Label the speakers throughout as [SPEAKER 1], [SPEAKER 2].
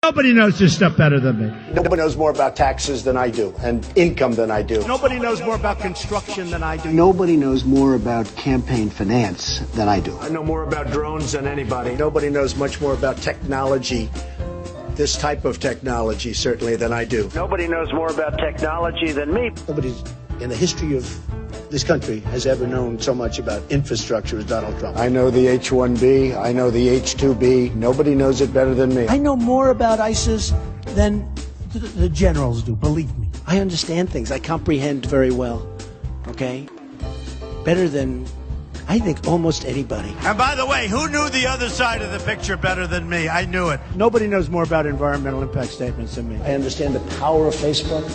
[SPEAKER 1] Nobody knows this stuff better than me.
[SPEAKER 2] Nobody knows more about taxes than I do, and income than I do.
[SPEAKER 1] Nobody knows more about construction than I do.
[SPEAKER 3] Nobody knows more about campaign finance than I do.
[SPEAKER 2] I know more about drones than anybody. Nobody knows much more about technology, this type of technology, certainly, than I do.
[SPEAKER 4] Nobody knows more about technology than me.
[SPEAKER 2] Nobody in the history of this country has ever known so much about infrastructure as Donald Trump. I know the H-1B. I know the H-2B. Nobody knows it better than me.
[SPEAKER 3] I know more about ISIS than the generals do, believe me. I understand things. I comprehend very well, okay? Better than, I think, almost anybody.
[SPEAKER 1] And by the way, who knew the other side of the picture better than me? I knew it.
[SPEAKER 2] Nobody knows more about environmental impact statements than me. I understand the power of Facebook.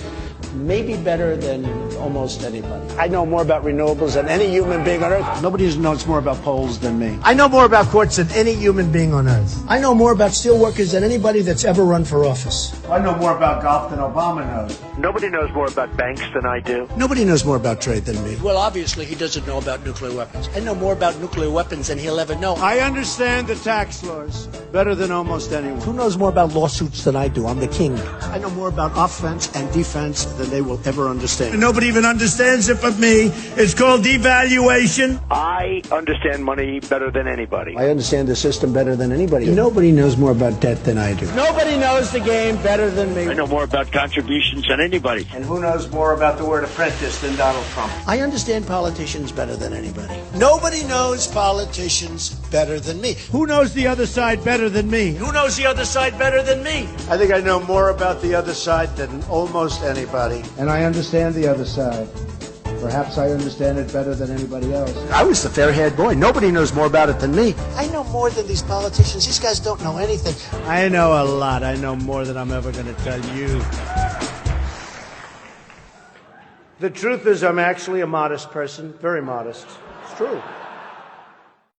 [SPEAKER 2] Maybe better than almost anybody. I know more about renewables than any human being on Earth. Nobody knows more about polls than me. I know more about courts than any human being on Earth.
[SPEAKER 3] I know more about steelworkers than anybody that's ever run for office.
[SPEAKER 2] I know more about golf than Obama knows.
[SPEAKER 4] Nobody knows more about banks than I do.
[SPEAKER 2] Nobody knows more about trade than me.
[SPEAKER 3] Well, obviously, he doesn't know about nuclear weapons. I know more about nuclear weapons than he'll ever know.
[SPEAKER 2] I understand the tax laws better than almost anyone.
[SPEAKER 3] Who knows more about lawsuits than I do? I'm the king.
[SPEAKER 2] I know more about offense and defense than they will ever understand.
[SPEAKER 1] Nobody even understands it but me. It's called devaluation.
[SPEAKER 4] I understand money better than anybody.
[SPEAKER 2] I understand the system better than anybody. Nobody knows more about debt than I do. Nobody knows the game better than me.
[SPEAKER 4] I know more about contributions than anybody.
[SPEAKER 2] And who knows more about the word apprentice than Donald Trump?
[SPEAKER 3] I understand politicians better than anybody. Nobody knows politicians better than me.
[SPEAKER 1] Who knows the other side better than me?
[SPEAKER 3] Who knows the other side better than me?
[SPEAKER 2] I think I know more about the other side than almost anybody. And I understand the other side. Perhaps I understand it better than anybody else. I was the fair-haired boy. Nobody knows more about it than me.
[SPEAKER 3] I know more than these politicians. These guys don't know anything.
[SPEAKER 1] I know a lot. I know more than I'm ever going to tell you.
[SPEAKER 2] The truth is, I'm actually a modest person. Very modest. It's true.